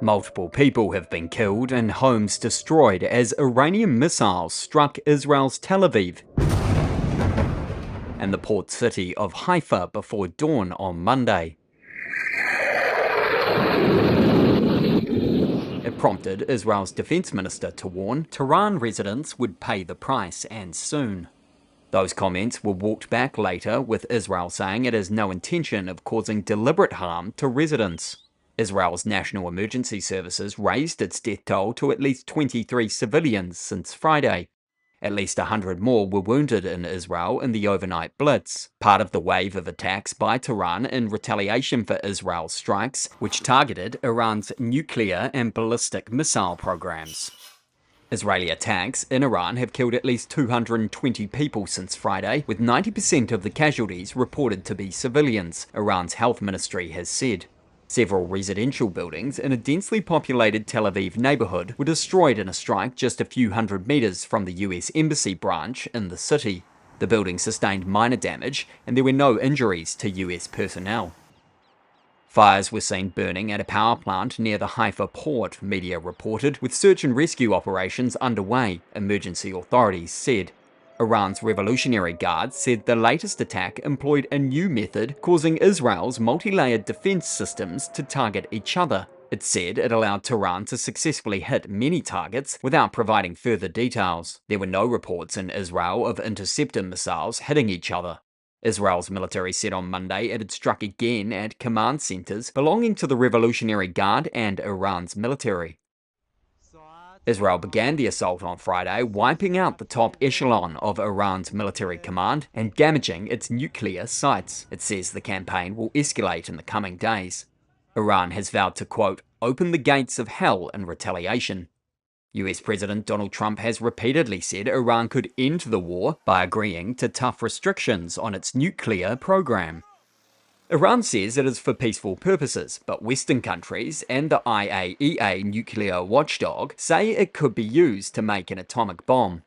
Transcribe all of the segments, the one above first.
Multiple people have been killed and homes destroyed as Iranian missiles struck Israel's Tel Aviv and the port city of Haifa before dawn on Monday. It prompted Israel's defense minister to warn Tehran residents would pay the price, and soon. Those comments were walked back later, with Israel saying it has no intention of causing deliberate harm to residents. Israel's National Emergency Services raised its death toll to at least 23 civilians since Friday. At least 100 more were wounded in Israel in the overnight blitz, part of the wave of attacks by Tehran in retaliation for Israel's strikes, which targeted Iran's nuclear and ballistic missile programs. Israeli attacks in Iran have killed at least 220 people since Friday, with 90% of the casualties reported to be civilians, Iran's health ministry has said. Several residential buildings in a densely populated Tel Aviv neighborhood were destroyed in a strike just a few hundred meters from the US Embassy branch in the city. The building sustained minor damage, and there were no injuries to US personnel. Fires were seen burning at a power plant near the Haifa port, media reported, with search and rescue operations underway, emergency authorities said. Iran's Revolutionary Guard said the latest attack employed a new method, causing Israel's multi-layered defense systems to target each other. It said it allowed Tehran to successfully hit many targets without providing further details. There were no reports in Israel of interceptor missiles hitting each other. Israel's military said on Monday it had struck again at command centers belonging to the Revolutionary Guard and Iran's military. Israel began the assault on Friday, wiping out the top echelon of Iran's military command and damaging its nuclear sites. It says the campaign will escalate in the coming days. Iran has vowed to, quote, open the gates of hell in retaliation. US President Donald Trump has repeatedly said Iran could end the war by agreeing to tough restrictions on its nuclear program. Iran says it is for peaceful purposes, but Western countries and the IAEA nuclear watchdog say it could be used to make an atomic bomb.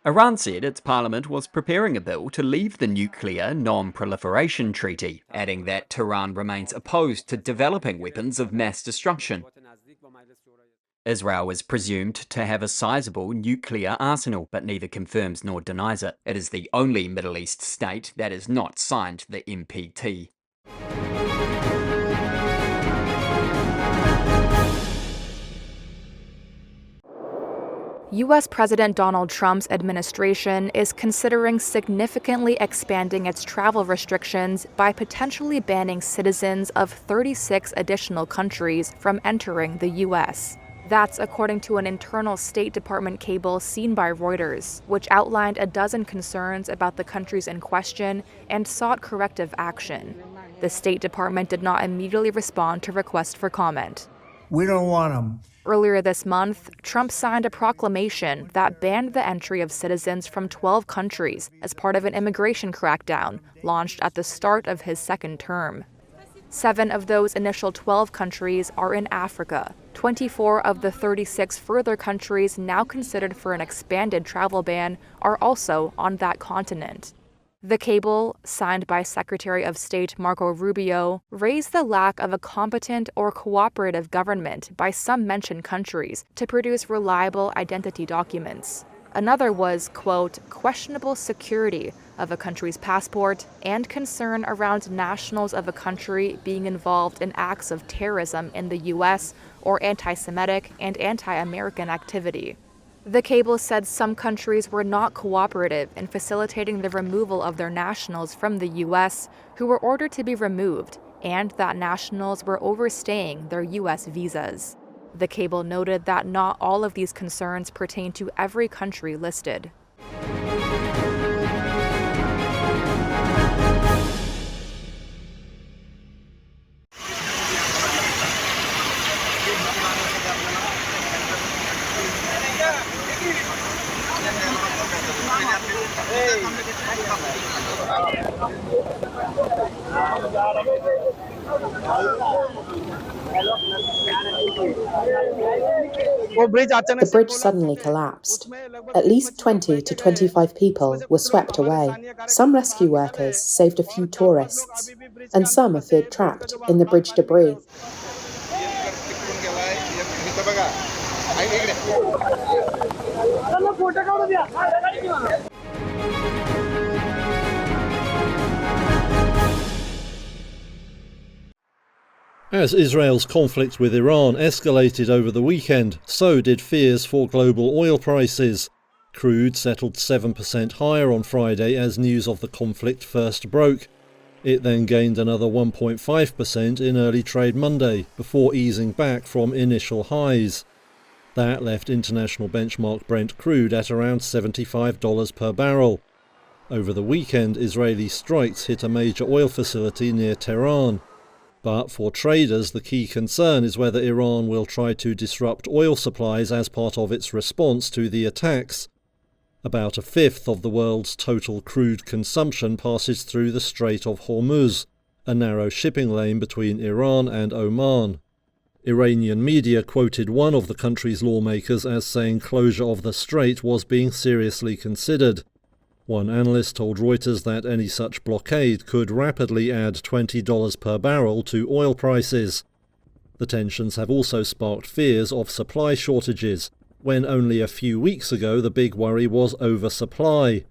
Iran said its parliament was preparing a bill to leave the Nuclear Non-Proliferation Treaty, adding that Tehran remains opposed to developing weapons of mass destruction. Israel is presumed to have a sizable nuclear arsenal, but neither confirms nor denies it. It is the only Middle East state that has not signed the NPT. U.S. President Donald Trump's administration is considering significantly expanding its travel restrictions by potentially banning citizens of 36 additional countries from entering the U.S. That's according to an internal State Department cable seen by Reuters, which outlined a dozen concerns about the countries in question and sought corrective action. The State Department did not immediately respond to requests for comment. We don't want them. Earlier this month, Trump signed a proclamation that banned the entry of citizens from 12 countries as part of an immigration crackdown launched at the start of his second term. 7 of those initial 12 countries are in Africa. 24 of the 36 further countries now considered for an expanded travel ban are also on that continent. The cable, signed by Secretary of State Marco Rubio, raised the lack of a competent or cooperative government by some mentioned countries to produce reliable identity documents. Another was, quote, questionable security of a country's passport and concern around nationals of a country being involved in acts of terrorism in the U.S. or anti-Semitic and anti-American activity. The cable said some countries were not cooperative in facilitating the removal of their nationals from the U.S. who were ordered to be removed, and that nationals were overstaying their U.S. visas. The cable noted that not all of these concerns pertain to every country listed. The bridge suddenly collapsed. At least 20 to 25 people were swept away. Some rescue workers saved a few tourists, and some are feared trapped in the bridge debris. As Israel's conflict with Iran escalated over the weekend, so did fears for global oil prices. Crude settled 7% higher on Friday as news of the conflict first broke. It then gained another 1.5% in early trade Monday, before easing back from initial highs. That left international benchmark Brent crude at around $75 per barrel. Over the weekend, Israeli strikes hit a major oil facility near Tehran. But for traders, the key concern is whether Iran will try to disrupt oil supplies as part of its response to the attacks. About a fifth of the world's total crude consumption passes through the Strait of Hormuz, a narrow shipping lane between Iran and Oman. Iranian media quoted one of the country's lawmakers as saying closure of the strait was being seriously considered. One analyst told Reuters that any such blockade could rapidly add $20 per barrel to oil prices. The tensions have also sparked fears of supply shortages, when only a few weeks ago the big worry was oversupply.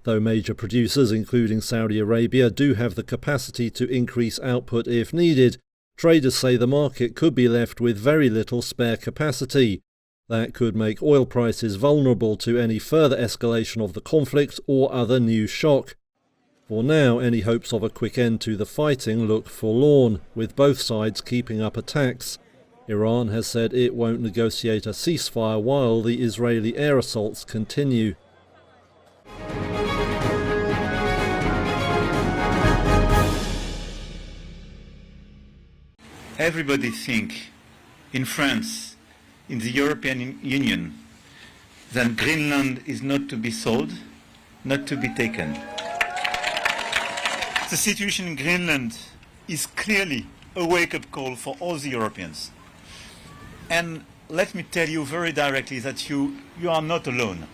Though major producers, including Saudi Arabia, do have the capacity to increase output if needed, traders say the market could be left with very little spare capacity. That could make oil prices vulnerable to any further escalation of the conflict or other new shock. For now, any hopes of a quick end to the fighting look forlorn, with both sides keeping up attacks. Iran has said it won't negotiate a ceasefire while the Israeli air assaults continue. Everybody think in France, in the European Union, that Greenland is not to be sold, not to be taken. The situation in Greenland is clearly a wake-up call for all the Europeans. And let me tell you very directly that you are not alone.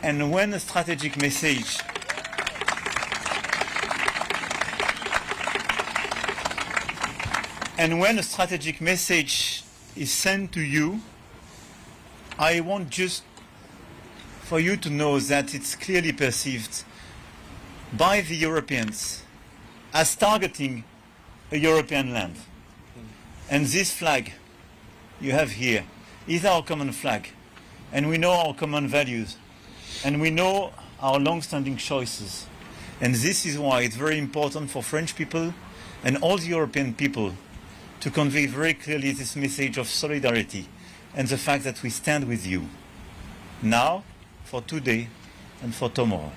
And when a strategic message is sent to you, I want just for you to know that it's clearly perceived by the Europeans as targeting a European land. And this flag you have here is our common flag. And we know our common values. And we know our long-standing choices. And this is why it's very important for French people and all the European people to convey very clearly this message of solidarity and the fact that we stand with you, now, for today, and for tomorrow.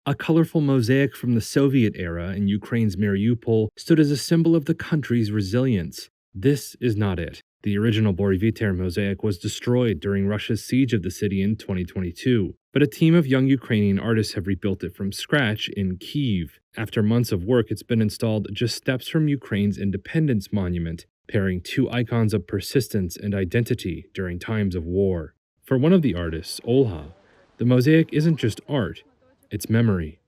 A colorful mosaic from the Soviet era in Ukraine's Mariupol stood as a symbol of the country's resilience. This is not it. The original Boryviter mosaic was destroyed during Russia's siege of the city in 2022, but a team of young Ukrainian artists have rebuilt it from scratch in Kyiv. After months of work, it's been installed just steps from Ukraine's Independence Monument, pairing two icons of persistence and identity during times of war. For one of the artists, Olha, the mosaic isn't just art, it's memory.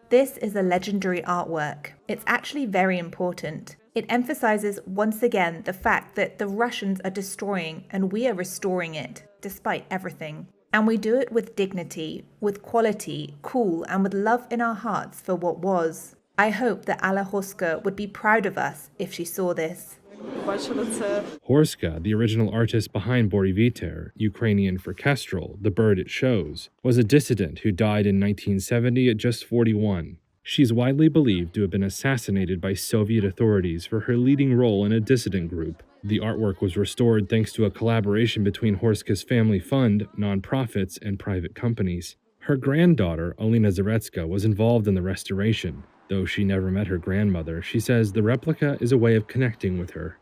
This is a legendary artwork. It's actually very important. It emphasizes once again the fact that the Russians are destroying and we are restoring it, despite everything. And we do it with dignity, with quality, cool, and with love in our hearts for what was. I hope that Alla Horska would be proud of us if she saw this. Horska, the original artist behind Boryviter, Ukrainian for kestrel, the bird it shows, was a dissident who died in 1970 at just 41. She's widely believed to have been assassinated by Soviet authorities for her leading role in a dissident group. The artwork was restored thanks to a collaboration between Horska's family fund, nonprofits, and private companies. Her granddaughter, Alina Zaretska, was involved in the restoration. Though she never met her grandmother, she says the replica is a way of connecting with her.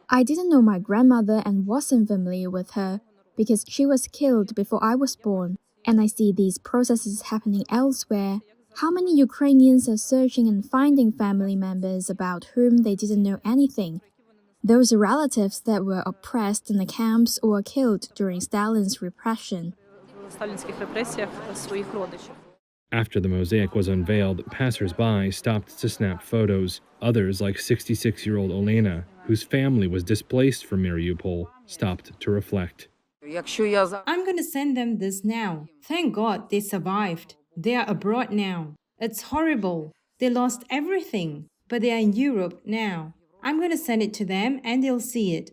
I didn't know my grandmother and wasn't familiar with her because she was killed before I was born. And I see these processes happening elsewhere. How many Ukrainians are searching and finding family members about whom they didn't know anything? Those relatives that were oppressed in the camps or killed during Stalin's repression. After the mosaic was unveiled, passers-by stopped to snap photos. Others, like 66-year-old Olena, whose family was displaced from Mariupol, stopped to reflect. I'm going to send them this now. Thank God they survived. They are abroad now. It's horrible. They lost everything, but they are in Europe now. I'm going to send it to them and they'll see it.